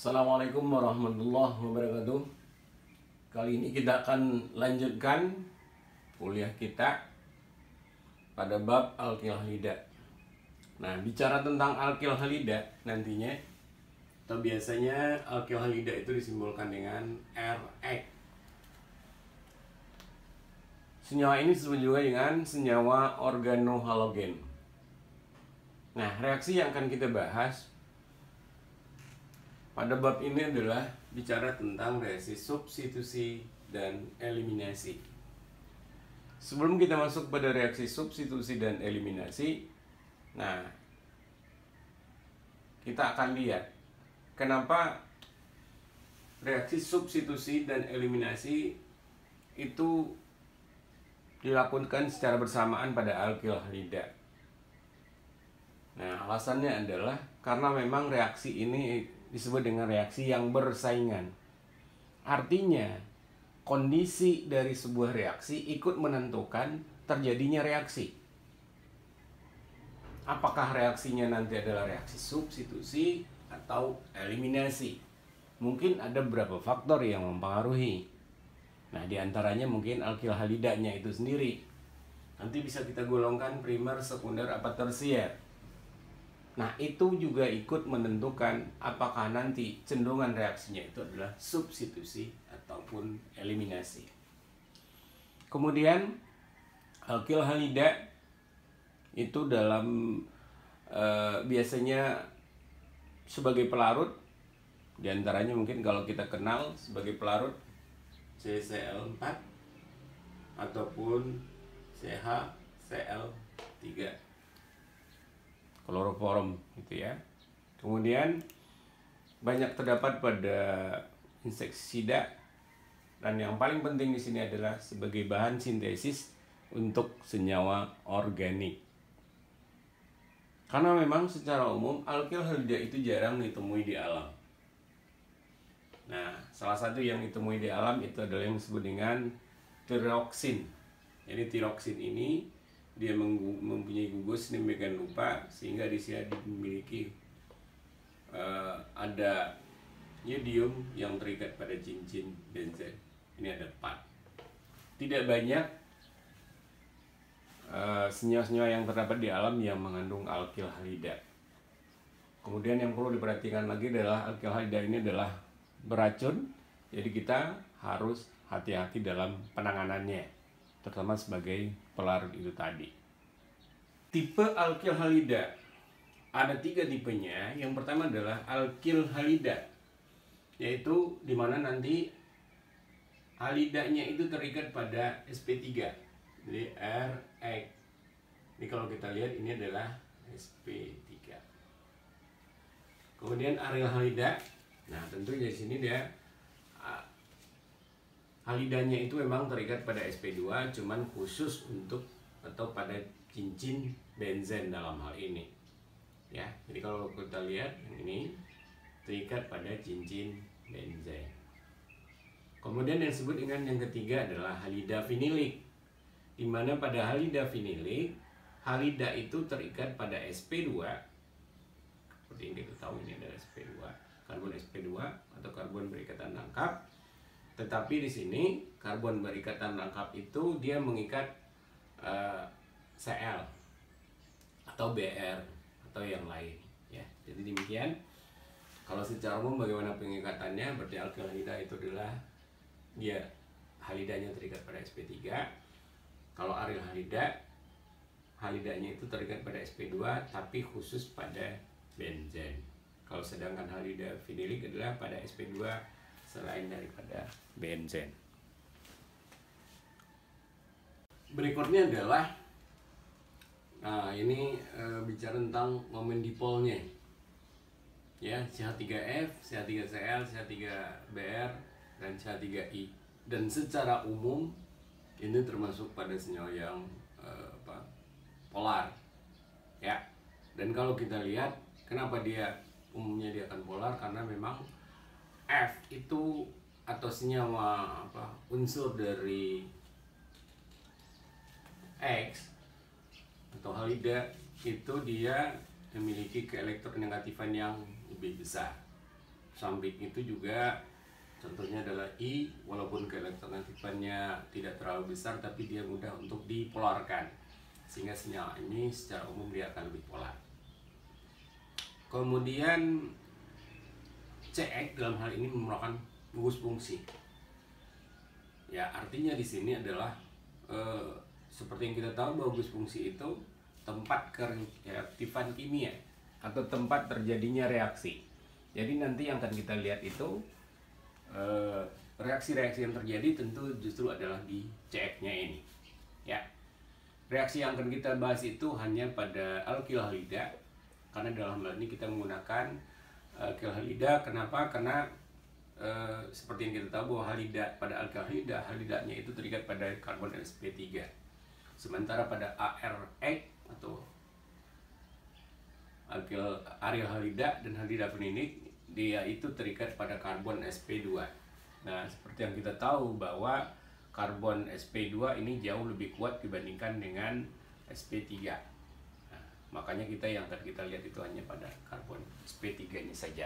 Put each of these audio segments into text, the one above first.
Assalamualaikum warahmatullahi wabarakatuh. Kali ini kita akan lanjutkan kuliah kita pada bab alkil halida. Nah, bicara tentang alkil halida nantinya, atau biasanya alkil halida itu disimbolkan dengan Rx. Senyawa ini disebut juga dengan senyawa organohalogen. Nah, reaksi yang akan kita bahas pada bab ini adalah bicara tentang reaksi substitusi dan eliminasi. Sebelum kita masuk pada reaksi substitusi dan eliminasi, nah, kita akan lihat kenapa reaksi substitusi dan eliminasi itu dilakukan secara bersamaan pada alkil halida. Nah, alasannya adalah karena memang reaksi ini disebut dengan reaksi yang bersaingan. Artinya, kondisi dari sebuah reaksi ikut menentukan terjadinya reaksi. Apakah reaksinya nanti adalah reaksi substitusi atau eliminasi? Mungkin ada beberapa faktor yang mempengaruhi. Nah, diantaranya mungkin alkil halidanya itu sendiri. Nanti bisa kita golongkan primer, sekunder, apa tersier. Nah, itu juga ikut menentukan apakah nanti cenderungan reaksinya itu adalah substitusi ataupun eliminasi. Kemudian, alkil halida itu dalam biasanya sebagai pelarut, diantaranya mungkin kalau kita kenal sebagai pelarut CCl4 ataupun CHCl3. Kloroform gitu ya. Kemudian banyak terdapat pada insektisida, dan yang paling penting di sini adalah sebagai bahan sintesis untuk senyawa organik. Karena memang secara umum alkil halida itu jarang ditemui di alam. Nah, salah satu yang ditemui di alam itu adalah yang disebut dengan tiroksin. Jadi tiroksin ini dia mempunyai gugus sedemikian rupa sehingga di sini memiliki ada iodium yang terikat pada cincin benzen. Ini ada 4. Tidak banyak senyawa-senyawa yang terdapat di alam yang mengandung alkil halida. Kemudian yang perlu diperhatikan lagi adalah alkil halida ini adalah beracun, jadi kita harus hati-hati dalam penanganannya, terutama sebagai pelarut itu tadi. Tipe alkil halida ada 3 tipenya. Yang pertama adalah alkil halida, yaitu dimana nanti halidanya itu terikat pada sp3, jadi Rx. Ini kalau kita lihat ini adalah sp3. Kemudian aryl halida, nah tentu di sini dia halidanya itu memang terikat pada sp2, cuman khusus untuk atau pada cincin benzen dalam hal ini. Ya, jadi kalau kita lihat yang ini terikat pada cincin benzen. Kemudian yang disebut dengan yang ketiga adalah halida vinilik, di mana pada halida vinilik halida itu terikat pada sp2. Seperti yang kita tahu ini adalah sp2, karbon sp2 atau karbon berikatan lengkap. Tetapi di sini karbon berikatan lengkap itu dia mengikat Cl atau Br atau yang lain ya. Jadi demikian. Kalau secara umum bagaimana pengikatannya, berarti alkil halida itu adalah dia halidanya terikat pada sp3. Kalau aryl halida, halidanya itu terikat pada sp2 tapi khusus pada benzen. Kalau sedangkan halida vinilik adalah pada sp2 selain daripada benzen. Berikutnya adalah, nah ini bicara tentang momen dipolnya ya, CH3F, CH3Cl, CH3Br, dan CH3I. Dan secara umum ini termasuk pada senyawa yang polar ya. Dan kalau kita lihat kenapa dia umumnya dia akan polar, karena memang F itu atau senyawa unsur dari X atau halida itu dia memiliki keelektronegatifan yang lebih besar. samping itu juga contohnya adalah I, walaupun keelektronegatifannya tidak terlalu besar tapi dia mudah untuk dipolarkan, sehingga sinyal ini secara umum dia akan lebih polar. Kemudian CX dalam hal ini merupakan gugus fungsi. Ya, artinya di sini adalah seperti yang kita tahu bahwa gugus fungsi itu tempat kereaktifan kimia atau tempat terjadinya reaksi. Jadi nanti yang akan kita lihat itu reaksi-reaksi yang terjadi tentu justru adalah di CX-nya ini. Ya. Reaksi yang akan kita bahas itu hanya pada alkil halida, karena dalam hal ini kita menggunakan alkil halida. Kenapa? Karena seperti yang kita tahu bahwa halida pada alkil halida, halidanya itu terikat pada karbon sp3. Sementara pada ARX atau alkil aryl halida dan halida fenilik, dia itu terikat pada karbon sp2. Nah, seperti yang kita tahu bahwa karbon sp2 ini jauh lebih kuat dibandingkan dengan sp3. Nah, makanya yang akan kita lihat itu hanya pada karbon sp3-nya saja.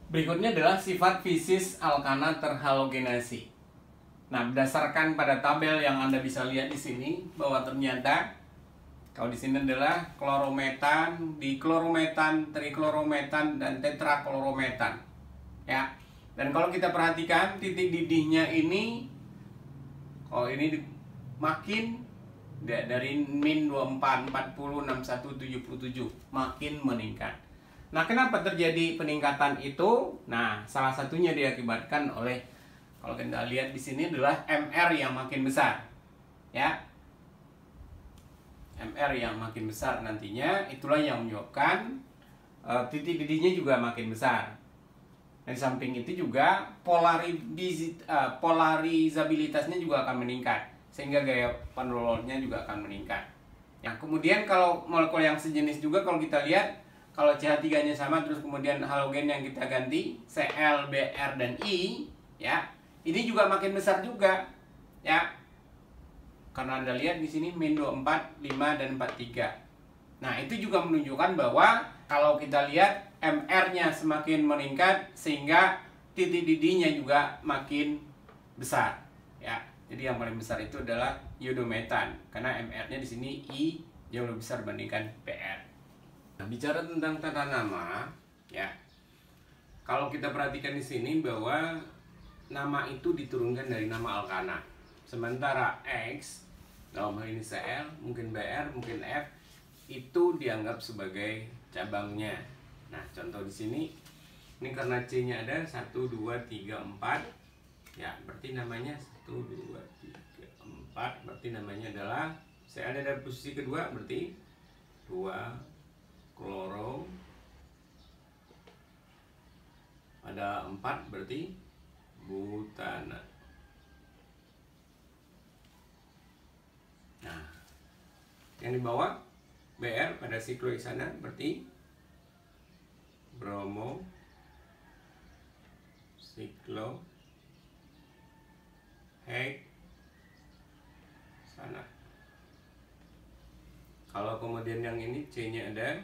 Berikutnya adalah sifat fisis alkana terhalogenasi. Nah, berdasarkan pada tabel yang Anda bisa lihat di sini bahwa ternyata kalau di sini adalah klorometan, diklorometan, triklorometan, dan tetraklorometan. Ya. Dan kalau kita perhatikan titik didihnya ini, kalau ini makin dari min 24, 40, 61, 77 makin meningkat. Nah, kenapa terjadi peningkatan itu? Nah, salah satunya diakibatkan oleh, kalau kita lihat di sini adalah MR yang makin besar. Ya. MR yang makin besar nantinya itulah yang menyebabkan titik didihnya juga makin besar. Dan samping itu juga polarizabilitasnya juga akan meningkat, sehingga gaya penololnya juga akan meningkat. Ya, kemudian kalau molekul yang sejenis juga kalau kita lihat, kalau CH3-nya sama terus kemudian halogen yang kita ganti Cl, Br, dan I, ya, ini juga makin besar juga, ya. Karena Anda lihat di sini min 24, 5, dan 43. Nah, itu juga menunjukkan bahwa kalau kita lihat MR-nya semakin meningkat sehingga titik didihnya juga makin besar. Ya, jadi yang paling besar itu adalah iodometan karena MR-nya di sini I jauh lebih besar dibandingkan PR. Nah, bicara tentang tata nama, ya. Kalau kita perhatikan di sini bahwa nama itu diturunkan dari nama alkana. Sementara X dalam hal ini Cl, mungkin Br, mungkin F itu dianggap sebagai cabangnya. Nah, contoh di sini ini karena C-nya ada 1 2 3 4. Ya, berarti namanya 1 2 3 4, berarti namanya adalah Cl ada posisi kedua berarti 2 kloro. Ada 4 berarti butana. Nah, yang di bawah Br pada siklohexana berarti bromo, siklo, sana. Kalau kemudian yang ini C-nya ada,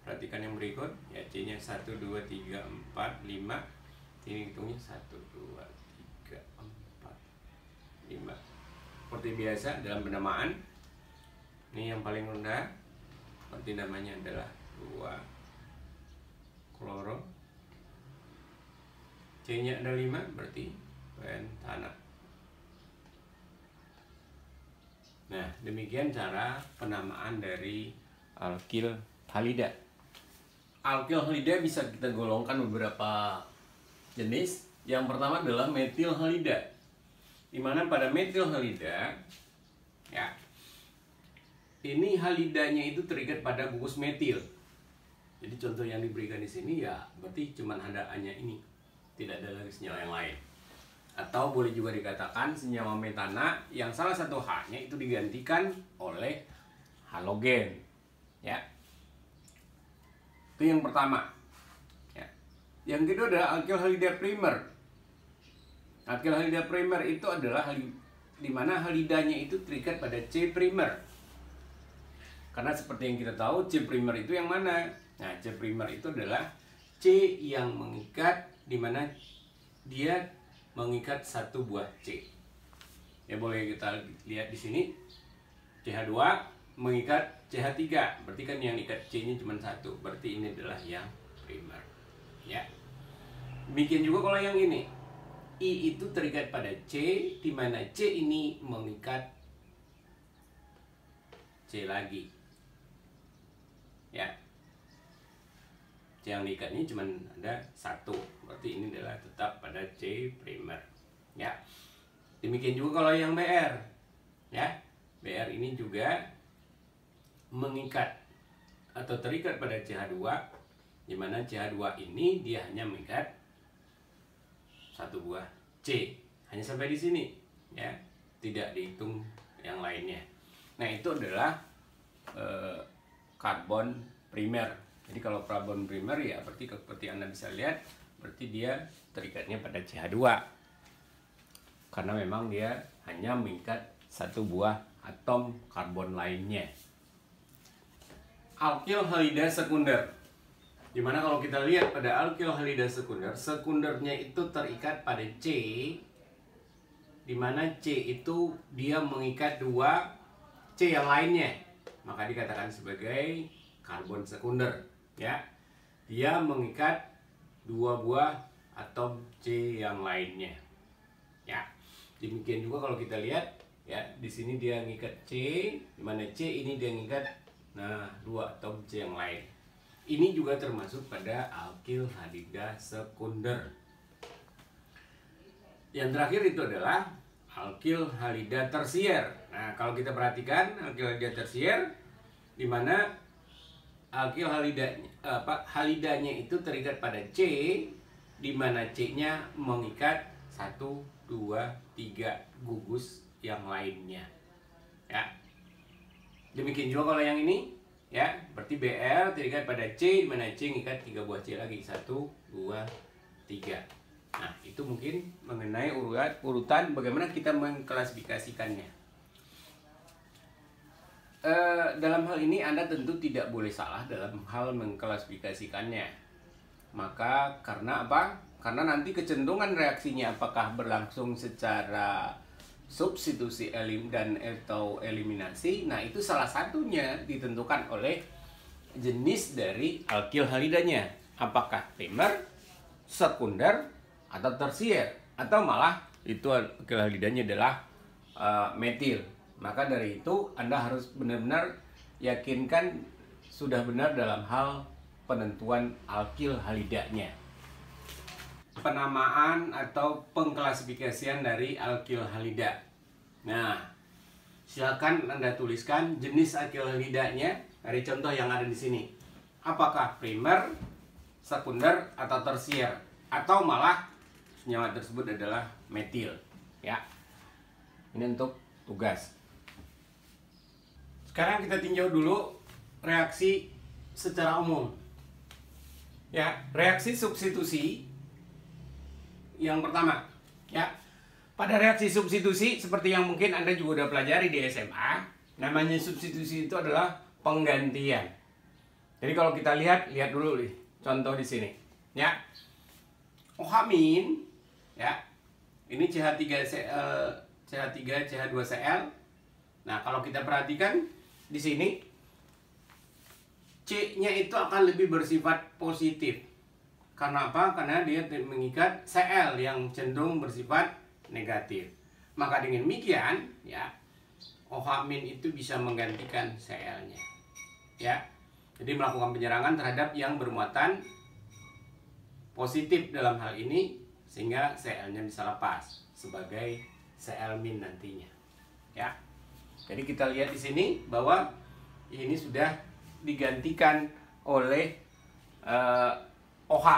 perhatikan yang berikut, ya C-nya 1 2 3 4 5. Ini hitungnya 1 2 3 4 5. Seperti biasa dalam penamaan, ini yang paling rendah, berarti namanya adalah 2 kloro. C-nya ada 5, berarti pentana. Nah, demikian cara penamaan dari alkil halida. Alkil halida bisa kita golongkan beberapa jenis. Yang pertama adalah metil halida. Di mana pada metil halida, ya, ini halidanya itu terikat pada gugus metil. Jadi contoh yang diberikan di sini ya berarti cuma ada A-nya ini, tidak ada lagi senyawa yang lain. Atau boleh juga dikatakan senyawa metana yang salah satu H-nya itu digantikan oleh halogen. Ya. Itu yang pertama. Ya. Yang kedua adalah alkil halida primer. Alkil halida primer itu adalah di mana halidanya itu terikat pada C primer. Karena seperti yang kita tahu C primer itu yang mana? Nah, C primer itu adalah C yang mengikat, di mana dia mengikat satu buah C. Ya, boleh kita lihat di sini. CH2 mengikat CH3, berarti kan yang ikat C-nya cuma satu, berarti ini adalah yang primer. Ya. Demikian juga kalau yang ini. I itu terikat pada C, di mana C ini mengikat C lagi. Ya. C yang diikatnya cuma ada satu, berarti ini adalah tetap pada C primer. Ya. Demikian juga kalau yang Br. Ya. Br ini juga mengikat atau terikat pada CH2, di mana CH2 ini dia hanya mengikat satu buah C, hanya sampai di sini, ya, tidak dihitung yang lainnya. Nah, itu adalah karbon primer. Jadi kalau karbon primer ya seperti Anda bisa lihat, berarti dia terikatnya pada CH2, karena memang dia hanya mengikat satu buah atom karbon lainnya. Alkil halida sekunder. Dimana kalau kita lihat pada alkil halida sekunder, sekundernya itu terikat pada C, dimana C itu dia mengikat dua C yang lainnya, maka dikatakan sebagai karbon sekunder. Ya, dia mengikat dua buah atom C yang lainnya. Ya, demikian juga kalau kita lihat, ya, di sini dia mengikat C, dimana C ini dia mengikat dua atom C yang lain. Ini juga termasuk pada alkil halida sekunder. Yang terakhir itu adalah alkil halida tersier. Nah, kalau kita perhatikan alkil halida tersier, di mana alkil halidanya itu terikat pada C, di mana C-nya mengikat 1, 2, 3 gugus yang lainnya. Ya. Demikian juga kalau yang ini. Ya, berarti Br terikat pada C, di mana C mengikat 3 buah C lagi, 1, 2, 3. Nah, itu mungkin mengenai urutan bagaimana kita mengklasifikasikannya. Dalam hal ini Anda tentu tidak boleh salah dalam hal mengklasifikasikannya. Maka karena apa? Karena nanti kecenderungan reaksinya apakah berlangsung secara substitusi dan atau eliminasi. Nah, itu salah satunya ditentukan oleh jenis dari alkil halidanya, apakah primer, sekunder, atau tersier, atau malah itu alkil halidanya adalah metil. Maka dari itu Anda harus benar-benar yakinkan sudah benar dalam hal penentuan alkil halidanya. Penamaan atau pengklasifikasian dari alkil halida. Nah, silakan Anda tuliskan jenis alkil halidanya dari contoh yang ada di sini. Apakah primer, sekunder, atau tersier, atau malah senyawa tersebut adalah metil. Ya, ini untuk tugas. Sekarang kita tinjau dulu reaksi secara umum. Ya, reaksi substitusi. Yang pertama, ya, pada reaksi substitusi seperti yang mungkin Anda juga udah pelajari di SMA, namanya substitusi itu adalah penggantian. Jadi kalau kita lihat dulu nih contoh di sini, ya. OH-, ya. Ini CH3 CH2Cl. Nah, kalau kita perhatikan di sini C-nya itu akan lebih bersifat positif. Karena apa? Karena dia mengikat Cl yang cenderung bersifat negatif. Maka dengan demikian, ya, OH- itu bisa menggantikan Cl-nya. Ya. Jadi melakukan penyerangan terhadap yang bermuatan positif dalam hal ini, sehingga Cl-nya bisa lepas sebagai Cl- nantinya. Ya. Jadi kita lihat di sini bahwa ini sudah digantikan oleh OH.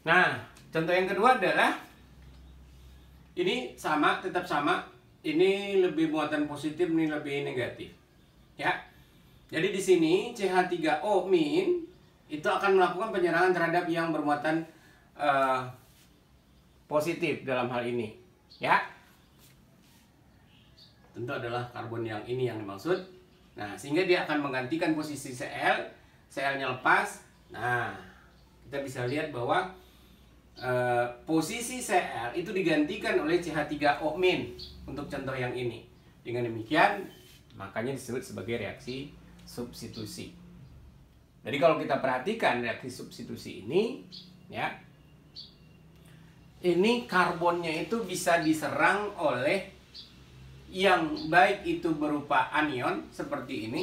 Nah, contoh yang kedua adalah ini sama, tetap sama. Ini lebih muatan positif, ini lebih negatif. Ya. Jadi di sini CH3O- itu akan melakukan penyerangan terhadap yang bermuatan positif dalam hal ini. Ya. Tentu adalah karbon yang ini yang dimaksud. Nah, sehingga dia akan menggantikan posisi Cl Cl-nya lepas. Nah, kita bisa lihat bahwa posisi Cl itu digantikan oleh CH3O- untuk contoh yang ini. Dengan demikian, makanya disebut sebagai reaksi substitusi. Jadi kalau kita perhatikan reaksi substitusi ini, ya, ini karbonnya itu bisa diserang oleh yang baik itu berupa anion seperti ini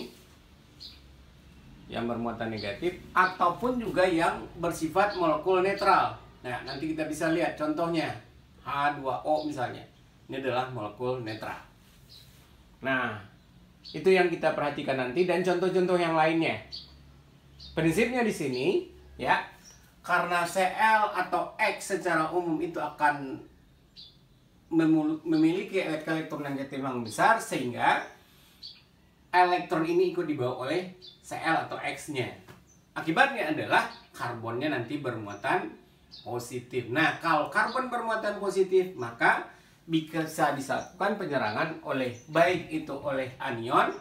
yang bermuatan negatif, ataupun juga yang bersifat molekul netral. Nah, nanti kita bisa lihat contohnya H2O misalnya. Ini adalah molekul netral. Nah, itu yang kita perhatikan nanti dan contoh-contoh yang lainnya. Prinsipnya di sini, ya, karena Cl atau X secara umum itu akan memiliki elektron negatif yang besar, sehingga elektron ini ikut dibawa oleh Cl atau X-nya. Akibatnya adalah karbonnya nanti bermuatan positif. Nah, kalau karbon bermuatan positif, maka bisa dilakukan penyerangan oleh baik itu oleh anion,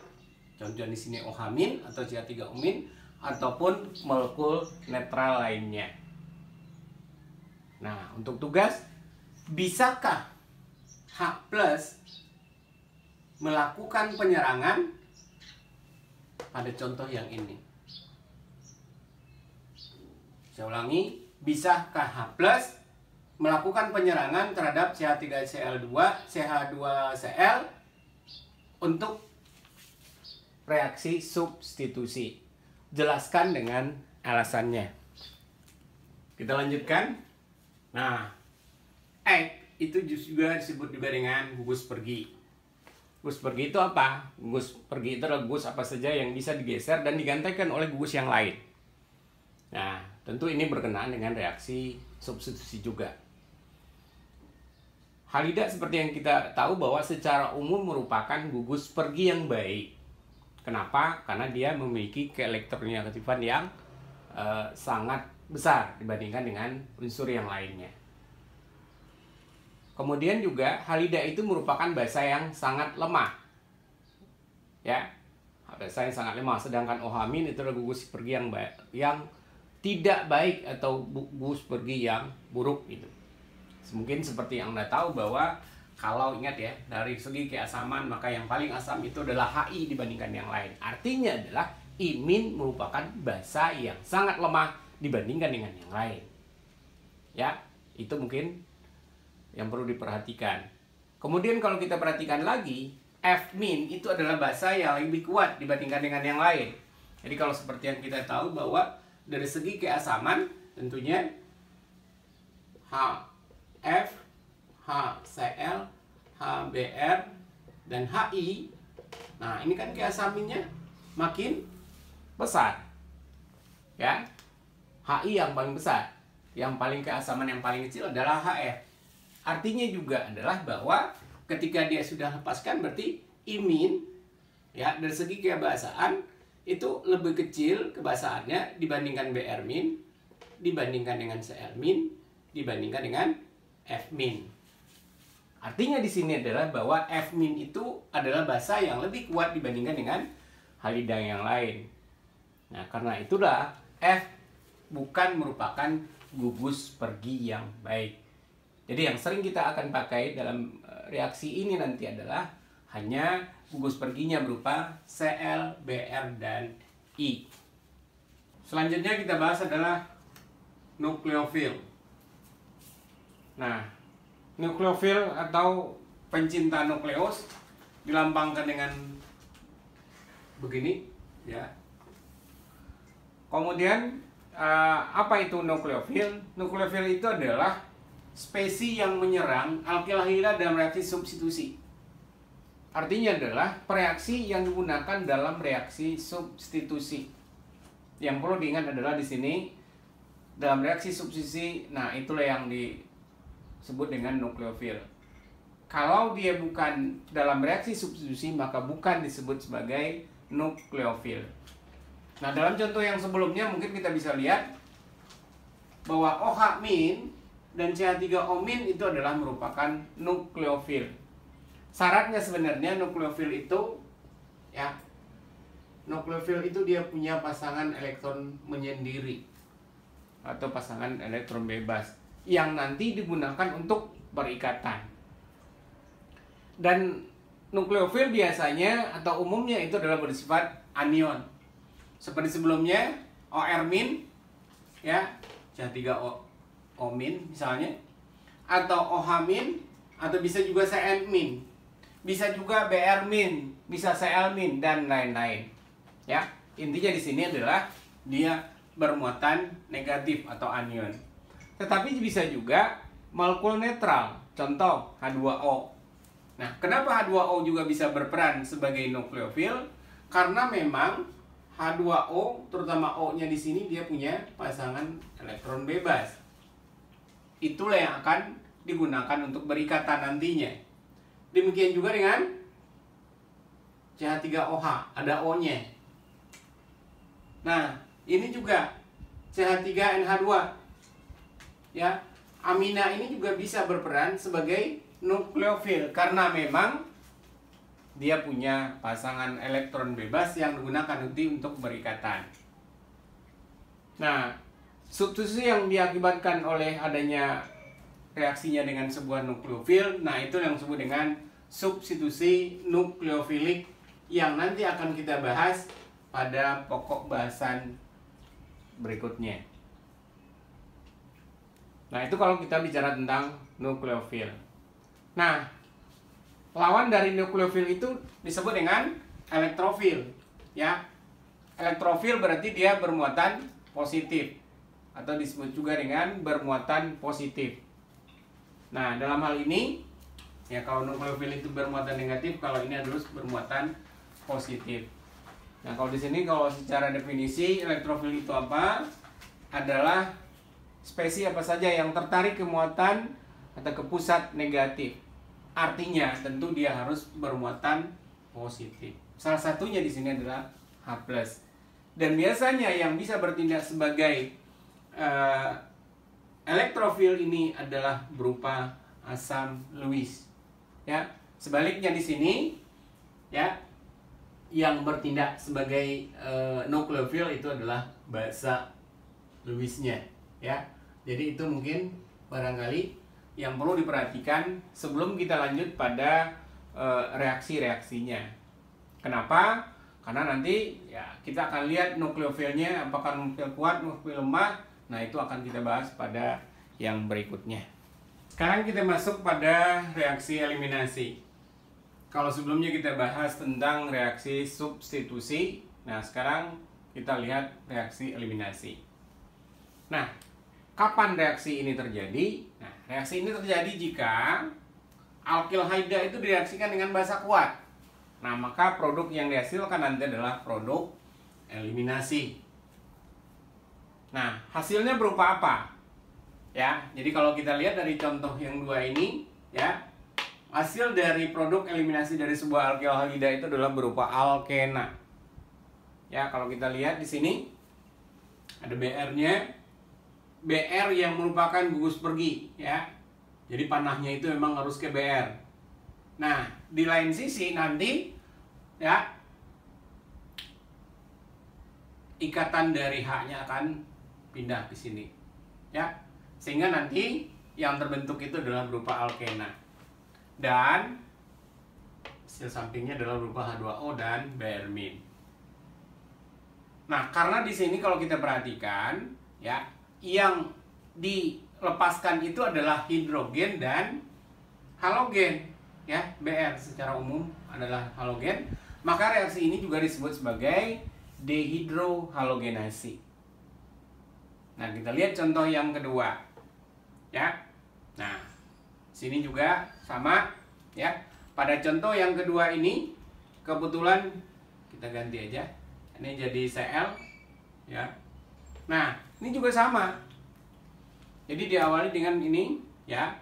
contoh di sini OH- atau CH3O-, ataupun molekul netral lainnya. Nah, untuk tugas, bisakah H+ melakukan penyerangan pada contoh yang ini? Saya ulangi, bisakah H+ melakukan penyerangan terhadap CH3Cl2, CH2Cl untuk reaksi substitusi? Jelaskan dengan alasannya. Kita lanjutkan. Nah, itu juga disebut juga dengan gugus pergi. Gugus pergi itu apa? Gugus pergi itu adalah gugus apa saja yang bisa digeser dan digantikan oleh gugus yang lain. Nah, tentu ini berkenaan dengan reaksi substitusi juga. Halida seperti yang kita tahu bahwa secara umum merupakan gugus pergi yang baik. Kenapa? Karena dia memiliki keelektronegativan yang sangat besar dibandingkan dengan unsur yang lainnya. Kemudian juga halida itu merupakan basa yang sangat lemah, ya, basa yang sangat lemah. Sedangkan OH- itu adalah gugus pergi yang tidak baik atau gugus pergi yang buruk gitu. Mungkin seperti yang Anda tahu bahwa kalau ingat ya, dari segi keasaman maka yang paling asam itu adalah Hi dibandingkan yang lain. Artinya adalah imin merupakan basa yang sangat lemah dibandingkan dengan yang lain. Ya, itu mungkin yang perlu diperhatikan. Kemudian kalau kita perhatikan lagi, F- itu adalah basa yang lebih kuat dibandingkan dengan yang lain. Jadi kalau seperti yang kita tahu bahwa dari segi keasaman tentunya HF, HCl, HBr, dan Hi. Nah, ini kan keasamannya makin besar. Ya. Hi yang paling besar. Yang paling keasaman yang paling kecil adalah HF. Artinya juga adalah bahwa ketika dia sudah lepaskan berarti imin, ya, dari segi kebasaan itu lebih kecil kebasaannya dibandingkan Br-, dibandingkan dengan Cl-, dibandingkan dengan F-. Artinya di sini adalah bahwa F- itu adalah basa yang lebih kuat dibandingkan dengan halida yang lain. Nah, karena itulah F bukan merupakan gugus pergi yang baik. Jadi yang sering kita akan pakai dalam reaksi ini nanti adalah hanya gugus perginya berupa Cl, Br, dan I. Selanjutnya kita bahas adalah nukleofil. Nah, nukleofil atau pencinta nukleus dilambangkan dengan begini, ya. Kemudian apa itu nukleofil? Nukleofil itu adalah spesies yang menyerang alkil halida dalam reaksi substitusi. Artinya adalah reaksi yang digunakan dalam reaksi substitusi. Yang perlu diingat adalah di sini dalam reaksi substitusi, nah itulah yang disebut dengan nukleofil. Kalau dia bukan dalam reaksi substitusi maka bukan disebut sebagai nukleofil. Nah, dalam contoh yang sebelumnya mungkin kita bisa lihat bahwa OH- dan CH3O- itu adalah merupakan nukleofil. Syaratnya sebenarnya nukleofil itu, ya, nukleofil itu dia punya pasangan elektron menyendiri atau pasangan elektron bebas yang nanti digunakan untuk berikatan. Dan nukleofil biasanya atau umumnya itu adalah bersifat anion. Seperti sebelumnya, OR- ya, CH3O misalnya, atau OH-, atau bisa juga Cn-, bisa juga Br-, bisa Cl-, dan lain-lain. Ya, intinya di sini adalah dia bermuatan negatif atau anion. Tetapi bisa juga molekul netral, contoh H2O. Nah, kenapa H2O juga bisa berperan sebagai nukleofil? Karena memang H2O, terutama O-nya di sini dia punya pasangan elektron bebas. Itulah yang akan digunakan untuk berikatan nantinya. Demikian juga dengan CH3OH, ada O-nya. Nah, ini juga CH3NH2. Ya, amina ini juga bisa berperan sebagai nukleofil karena memang dia punya pasangan elektron bebas yang digunakan nanti untuk berikatan. Nah, substitusi yang diakibatkan oleh adanya reaksinya dengan sebuah nukleofil, nah itu yang disebut dengan substitusi nukleofilik yang nanti akan kita bahas pada pokok bahasan berikutnya. Nah, itu kalau kita bicara tentang nukleofil. Nah, lawan dari nukleofil itu disebut dengan elektrofil, ya. Elektrofil berarti dia bermuatan positif atau disebut juga dengan bermuatan positif. Nah, dalam hal ini ya, kalau nukleofil itu bermuatan negatif, kalau ini adalah bermuatan positif. Nah, kalau di sini kalau secara definisi elektrofil itu apa? Adalah spesies apa saja yang tertarik ke muatan atau ke pusat negatif. Artinya tentu dia harus bermuatan positif. Salah satunya di sini adalah H+. Dan biasanya yang bisa bertindak sebagai elektrofil ini adalah berupa asam Lewis. Ya, sebaliknya di sini ya, yang bertindak sebagai nukleofil itu adalah basa Lewis-nya, ya. Jadi itu mungkin barangkali yang perlu diperhatikan sebelum kita lanjut pada reaksi-reaksinya. Kenapa? Karena nanti ya kita akan lihat nukleofilnya apakah nukleofil kuat, nukleofil lemah. Nah, itu akan kita bahas pada yang berikutnya. Sekarang kita masuk pada reaksi eliminasi. Kalau sebelumnya kita bahas tentang reaksi substitusi, nah sekarang kita lihat reaksi eliminasi. Nah, kapan reaksi ini terjadi? Nah, reaksi ini terjadi jika alkilhida itu direaksikan dengan basa kuat. Nah, maka produk yang dihasilkan nanti adalah produk eliminasi. Nah, hasilnya berupa apa? Ya, jadi kalau kita lihat dari contoh yang dua ini, ya, hasil dari produk eliminasi dari sebuah alkilhida itu adalah berupa alkena. Ya, kalau kita lihat di sini ada BR-nya. BR yang merupakan gugus pergi, ya. Jadi panahnya itu memang harus ke BR. Nah, di lain sisi nanti ya ikatan dari H-nya akan pindah ke sini. Ya. Sehingga nanti yang terbentuk itu adalah berupa alkena. Dan hasil sampingnya adalah berupa H2O dan Br-. Nah, karena di sini kalau kita perhatikan, ya, yang dilepaskan itu adalah hidrogen dan halogen, ya. Br secara umum adalah halogen, maka reaksi ini juga disebut sebagai dehidrohalogenasi. Nah, kita lihat contoh yang kedua, ya. Nah, sini juga sama, ya. Pada contoh yang kedua ini kebetulan kita ganti aja, ini jadi Cl, ya. Nah, ini juga sama. Jadi diawali dengan ini, ya.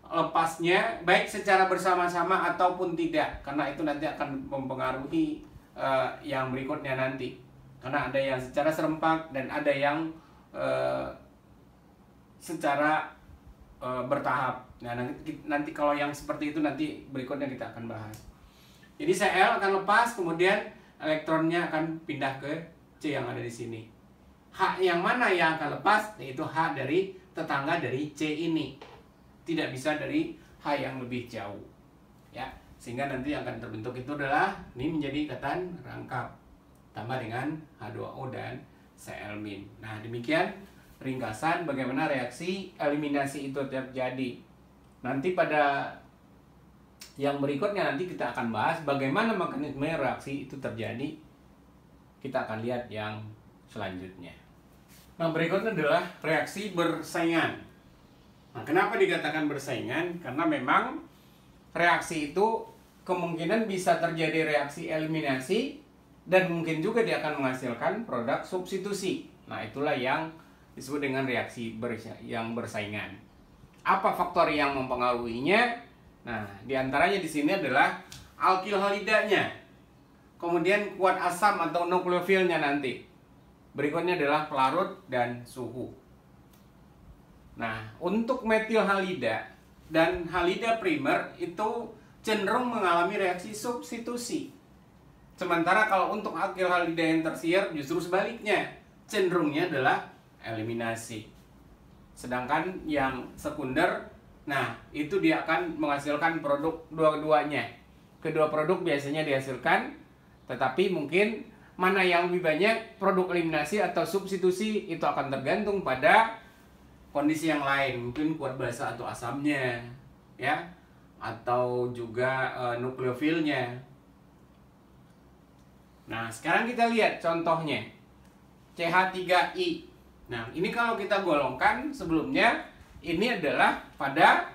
Lepasnya baik secara bersama-sama ataupun tidak, karena itu nanti akan mempengaruhi yang berikutnya nanti. Karena ada yang secara serempak dan ada yang secara bertahap. Nah, nanti kalau yang seperti itu nanti berikutnya kita akan bahas. Jadi Cl akan lepas, kemudian elektronnya akan pindah ke C yang ada di sini. H yang mana yang akan lepas? Yaitu H dari tetangga dari C ini. Tidak bisa dari H yang lebih jauh. Ya, sehingga nanti yang akan terbentuk itu adalah ini menjadi ikatan rangkap tambah dengan H2O dan Cl-. Nah, demikian ringkasan bagaimana reaksi eliminasi itu terjadi. Nanti pada yang berikutnya nanti kita akan bahas bagaimana mekanisme reaksi itu terjadi. Kita akan lihat yang selanjutnya. Nah, berikutnya adalah reaksi bersaingan. Nah, kenapa dikatakan bersaingan? Karena memang reaksi itu kemungkinan bisa terjadi reaksi eliminasi dan mungkin juga dia akan menghasilkan produk substitusi. Nah, itulah yang disebut dengan reaksi yang bersaingan. Apa faktor yang mempengaruhinya? Nah, diantaranya di sini adalah alkil halidanya, kemudian kuat asam atau nukleofilnya nanti. Berikutnya adalah pelarut dan suhu. Nah, untuk metil halida dan halida primer itu cenderung mengalami reaksi substitusi. Sementara kalau untuk alkil halida yang tersier justru sebaliknya, cenderungnya adalah eliminasi. Sedangkan yang sekunder, nah itu dia akan menghasilkan produk dua-duanya. Kedua produk biasanya dihasilkan, tetapi mungkin mana yang lebih banyak produk eliminasi atau substitusi itu akan tergantung pada kondisi yang lain. Mungkin kuat basa atau asamnya, ya, atau juga nukleofilnya. Nah, sekarang kita lihat contohnya CH3I. Nah, ini kalau kita golongkan sebelumnya, ini adalah pada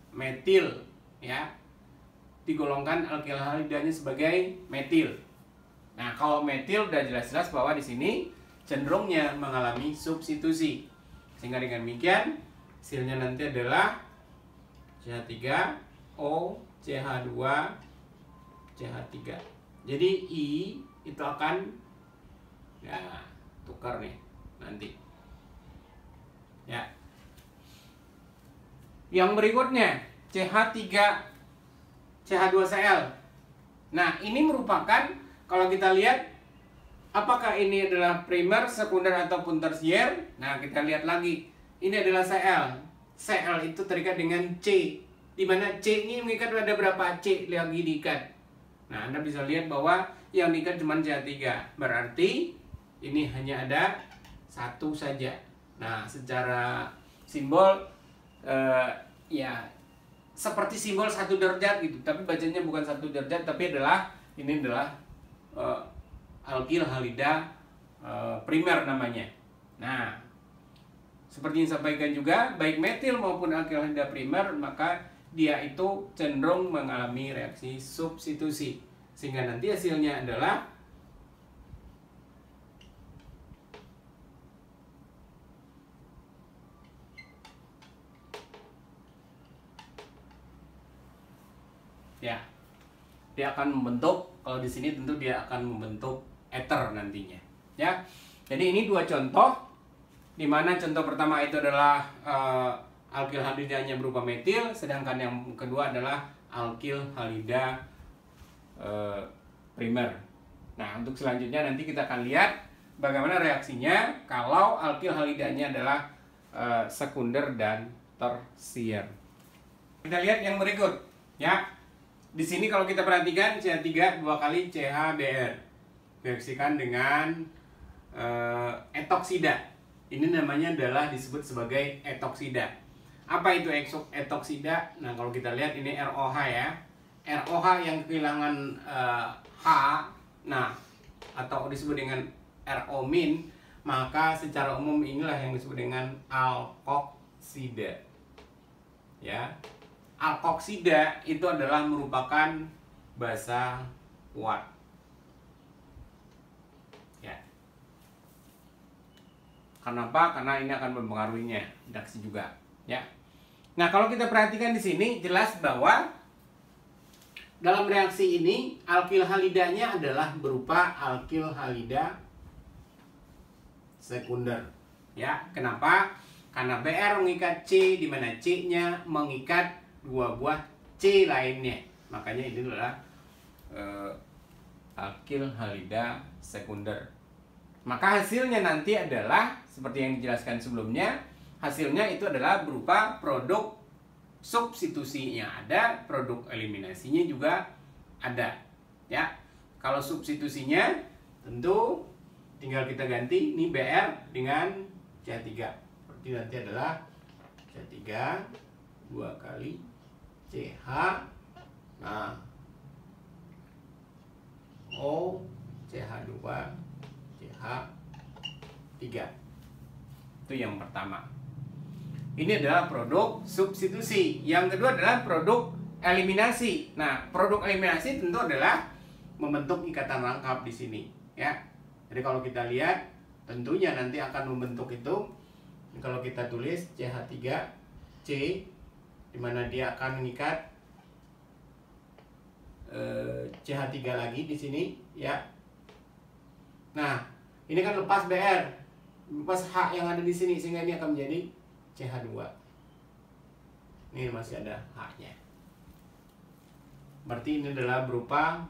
metil, ya. Digolongkan alkil halidanya sebagai metil. Nah, kalau metil udah jelas-jelas bahwa di sini cenderungnya mengalami substitusi. Sehingga dengan demikian hasilnya nanti adalah CH3O, CH2, CH3. Jadi I itu akan ya tukar nih nanti. Ya. Yang berikutnya CH3 CH2Cl. Nah, ini merupakan kalau kita lihat apakah ini adalah primer, sekunder ataupun tersier. Nah, kita lihat lagi. Ini adalah Cl. Cl itu terikat dengan C. Di mana C ini mengikat ada berapa C lagi diikat. Nah, Anda bisa lihat bahwa yang diikat cuma CH3. Berarti ini hanya ada satu saja. Nah, secara simbol ya seperti simbol 1 derajat gitu, tapi bacanya bukan 1 derajat, tapi ini adalah alkil halida primer namanya. Nah, seperti yang disampaikan juga, baik metil maupun alkil halida primer, maka dia itu cenderung mengalami reaksi substitusi. Sehingga nanti hasilnya adalah ya, dia akan membentuk, kalau di sini tentu dia akan membentuk ether nantinya, ya. Jadi ini dua contoh, di mana contoh pertama itu adalah alkil halidanya berupa metil, sedangkan yang kedua adalah alkil halida primer. Nah, untuk selanjutnya nanti kita akan lihat bagaimana reaksinya kalau alkil halidanya adalah sekunder dan tersier. Kita lihat yang berikut, ya. Di sini kalau kita perhatikan CH3 2 kali CHBr reaksikan dengan etoksida. Ini namanya adalah disebut sebagai etoksida. Apa itu etoksida? Nah, kalau kita lihat ini ROH ya. ROH yang kehilangan H, nah, atau disebut dengan RO-, maka secara umum inilah yang disebut dengan alkoksida. Ya. Alkoksida itu adalah merupakan basa kuat. Ya. Kenapa? Karena ini akan mempengaruhinya reaksi juga, ya. Nah, kalau kita perhatikan di sini jelas bahwa dalam reaksi ini alkil halidanya adalah berupa alkil halida sekunder. Ya, kenapa? Karena Br mengikat C, di mana C-nya mengikat dua buah C lainnya. Makanya ini adalah alkil halida sekunder. Maka hasilnya nanti adalah seperti yang dijelaskan sebelumnya, hasilnya itu adalah berupa produk substitusinya ada, produk eliminasinya juga ada. Ya, kalau substitusinya tentu tinggal kita ganti ini Br dengan CH3. Berarti nanti adalah CH3 2 kali CH. Nah, O CH2 CH3. Itu yang pertama. Ini adalah produk substitusi. Yang kedua adalah produk eliminasi. Nah, produk eliminasi tentu adalah membentuk ikatan rangkap di sini, ya. Jadi kalau kita lihat, tentunya nanti akan membentuk itu. Kalau kita tulis CH3C, di mana dia akan mengikat CH3 lagi di sini, ya. Nah, ini kan lepas Br, lepas H yang ada di sini, sehingga ini akan menjadi CH2. Ini masih ada H-nya. Berarti ini adalah berupa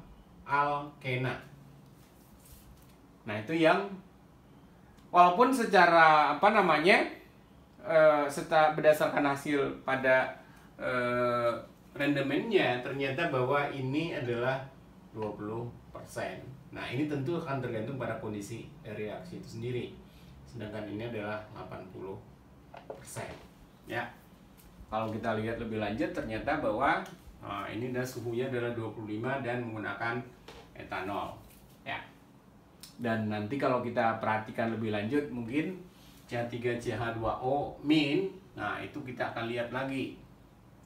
alkena. Nah, itu yang walaupun secara berdasarkan hasil pada rendemennya ternyata bahwa ini adalah 20%. Nah, ini tentu akan tergantung pada kondisi reaksi itu sendiri. Sedangkan ini adalah 80%. Ya. Kalau kita lihat lebih lanjut ternyata bahwa ini adalah suhunya adalah 25 dan menggunakan etanol. Ya. Dan nanti kalau kita perhatikan lebih lanjut mungkin CH3CH2O min, nah itu kita akan lihat lagi.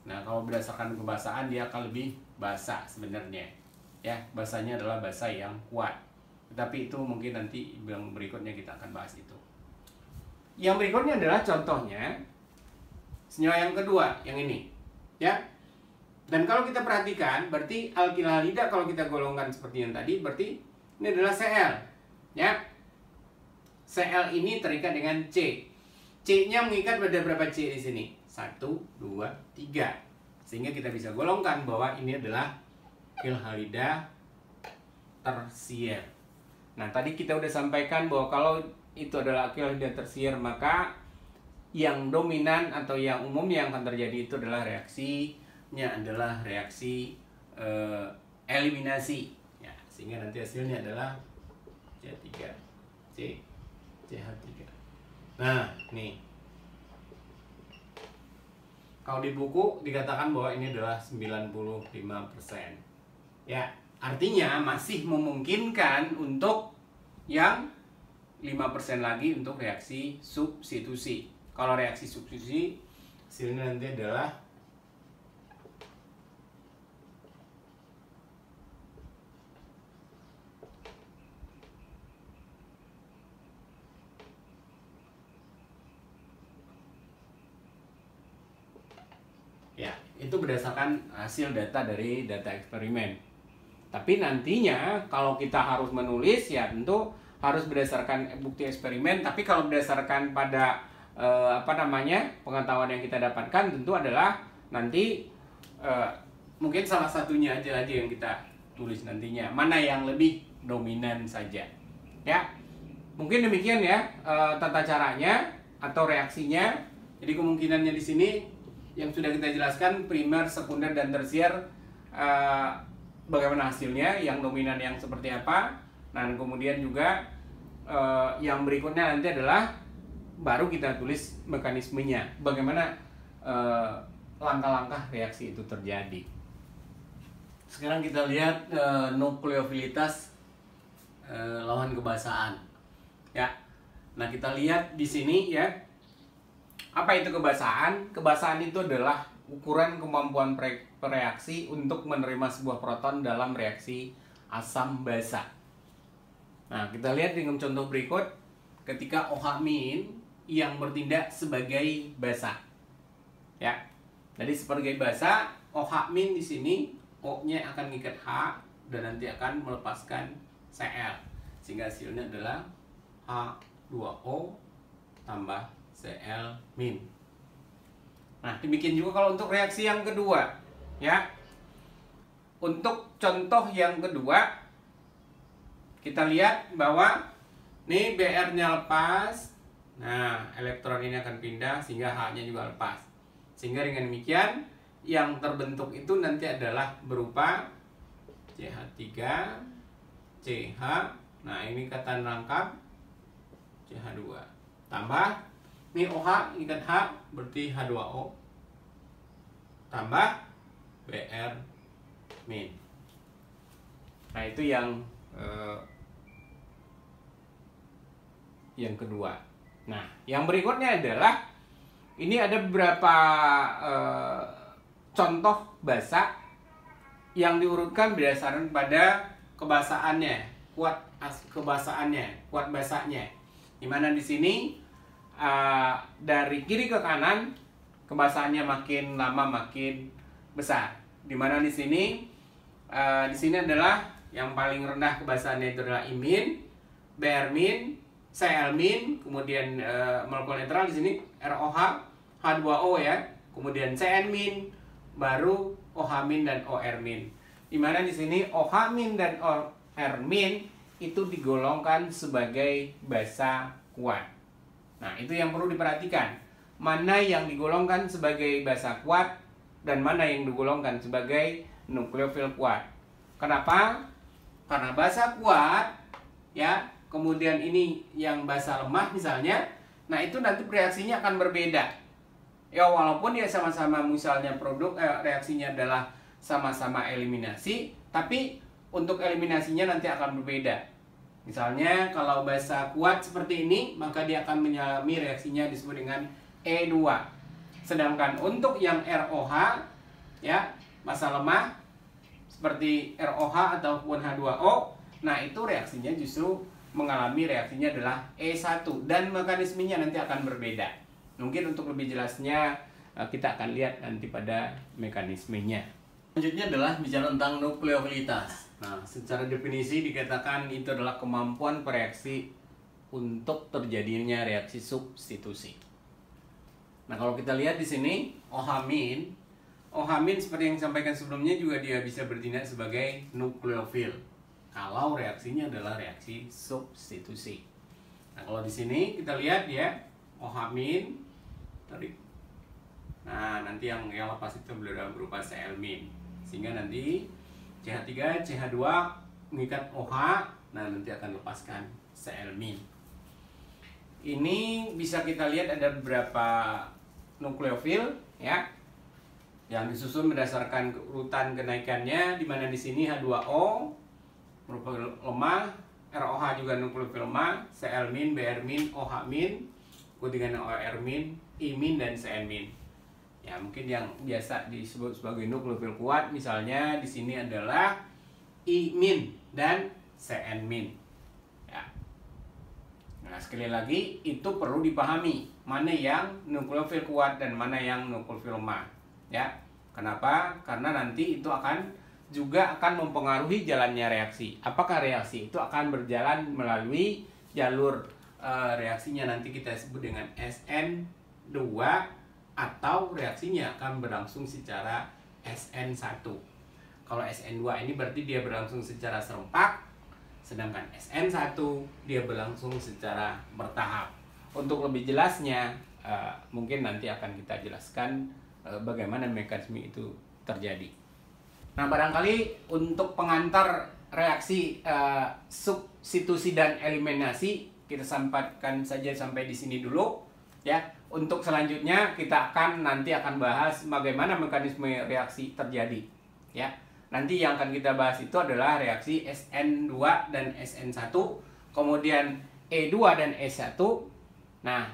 Nah, kalau berdasarkan kebasaan dia akan lebih basah sebenarnya. Ya, basahnya adalah basah yang kuat. Tetapi itu mungkin nanti yang berikutnya kita akan bahas itu. Yang berikutnya adalah contohnya senyawa yang kedua, yang ini. Ya. Dan kalau kita perhatikan, berarti alkil halida kalau kita golongkan seperti yang tadi, berarti ini adalah Cl. Ya. Cl ini terikat dengan C. C-nya mengikat pada berapa C di sini? 1, 2, 3. Sehingga kita bisa golongkan bahwa ini adalah alkil halida tersier. Nah, tadi kita udah sampaikan bahwa kalau itu adalah alkil halida tersier, maka yang dominan atau yang umum yang akan terjadi itu adalah reaksinya adalah reaksi eliminasi. Ya, sehingga nanti hasilnya adalah CH3C CH3. Nah, nih. Kalau di buku dikatakan bahwa ini adalah 95%. Ya, artinya masih memungkinkan untuk yang 5% lagi untuk reaksi substitusi. Kalau reaksi substitusi hasilnya nanti adalah ya, itu berdasarkan hasil data dari data eksperimen. Tapi nantinya kalau kita harus menulis ya tentu harus berdasarkan bukti eksperimen. Tapi kalau berdasarkan pada pengetahuan yang kita dapatkan tentu adalah nanti mungkin salah satunya aja yang kita tulis nantinya. Mana yang lebih dominan saja. Ya, mungkin demikian ya tata caranya atau reaksinya. Jadi kemungkinannya di sini yang sudah kita jelaskan primer, sekunder, dan tersier bagaimana hasilnya, yang dominan yang seperti apa. Dan kemudian juga yang berikutnya nanti adalah baru kita tulis mekanismenya, bagaimana langkah-langkah reaksi itu terjadi. Sekarang kita lihat nukleofilitas lawan kebasaan. Ya, nah kita lihat di sini ya. Apa itu kebasaan? Kebasaan itu adalah ukuran kemampuan reaksi untuk menerima sebuah proton dalam reaksi asam basa. Nah, kita lihat dengan contoh berikut. Ketika OH- yang bertindak sebagai basa. Ya. Jadi sebagai basa, OH- di sini O-nya akan mengikat H dan nanti akan melepaskan Cl. Sehingga hasilnya adalah H2O tambah Cl-. Nah, demikian juga kalau untuk reaksi yang kedua, ya. Untuk contoh yang kedua, kita lihat bahwa nih BR-nya lepas. Nah, elektron ini akan pindah sehingga H-nya juga lepas. Sehingga dengan demikian yang terbentuk itu nanti adalah berupa CH3, CH. Nah, ini ikatan rangkap CH2. Tambah ini OH, ikat H berarti H2O. Tambah BR min. Nah, itu yang kedua. Nah, yang berikutnya adalah ini ada beberapa contoh basa yang diurutkan berdasarkan pada kebasaannya, kuat basanya. Dimana di sini dari kiri ke kanan kebasaannya makin lama makin besar. Dimana di sini adalah yang paling rendah kebasaannya itu adalah I-, Br-, Cl-, kemudian molekul netral di sini ROH, H2O ya, kemudian Cn-, baru OH- dan OR-. Dimana di sini OH- dan OR- itu digolongkan sebagai basa kuat. Nah, itu yang perlu diperhatikan. Mana yang digolongkan sebagai basa kuat dan mana yang digolongkan sebagai nukleofil kuat. Kenapa? Karena basa kuat ya, kemudian ini yang basa lemah misalnya, nah itu nanti reaksinya akan berbeda. Ya, walaupun dia sama-sama misalnya reaksinya adalah sama-sama eliminasi, tapi untuk eliminasinya nanti akan berbeda. Misalnya kalau basa kuat seperti ini, maka dia akan mengalami reaksinya disebut dengan E2. Sedangkan untuk yang ROH ya, basa lemah seperti ROH ataupun H2O, nah itu reaksinya justru mengalami reaksinya adalah E1 dan mekanismenya nanti akan berbeda. Mungkin untuk lebih jelasnya kita akan lihat nanti pada mekanismenya. Selanjutnya adalah bicara tentang nukleofilitas. Nah, secara definisi dikatakan itu adalah kemampuan bereaksi untuk terjadinya reaksi substitusi. Nah, kalau kita lihat di sini OH-, seperti yang disampaikan sebelumnya juga dia bisa bertindak sebagai nukleofil kalau reaksinya adalah reaksi substitusi. Nah, kalau di sini kita lihat ya OH- tadi. Nah, nanti yang lepas itu berupa Cl-, sehingga nanti CH3, CH2 mengikat OH, nah nanti akan lepaskan Cl-. Ini bisa kita lihat ada beberapa nukleofil ya, yang disusun berdasarkan urutan kenaikannya, di mana di sini H2O nukleofil lemah, ROH juga nukleofil lemah, Cl-, Br-, OH-, kemudian OR-, I-, dan Cn-. Ya, mungkin yang biasa disebut sebagai nukleofil kuat misalnya di sini adalah I- dan Cn-. Ya. Nah, sekali lagi itu perlu dipahami mana yang nukleofil kuat dan mana yang nukleofil lemah. Ya. Kenapa? Karena nanti itu juga akan mempengaruhi jalannya reaksi. Apakah reaksi itu akan berjalan melalui jalur reaksinya nanti kita sebut dengan SN2, atau reaksinya akan berlangsung secara SN1. Kalau SN2 ini berarti dia berlangsung secara serempak, sedangkan SN1 dia berlangsung secara bertahap. Untuk lebih jelasnya mungkin nanti akan kita jelaskan bagaimana mekanisme itu terjadi. Nah, barangkali untuk pengantar reaksi substitusi dan eliminasi kita sampaikan saja sampai di sini dulu ya. Untuk selanjutnya kita nanti akan bahas bagaimana mekanisme reaksi terjadi ya. Nanti yang akan kita bahas itu adalah reaksi SN2 dan SN1, kemudian E2 dan E1. Nah,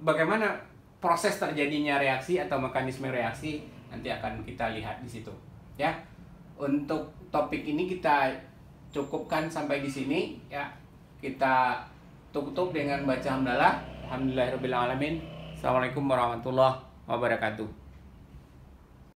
bagaimana proses terjadinya reaksi atau mekanisme reaksi nanti akan kita lihat di situ ya. Untuk topik ini kita cukupkan sampai di sini ya. Kita tutup dengan baca hamdalah. Alhamdulillahirabbil alamin. Assalamualaikum warahmatullahi wabarakatuh.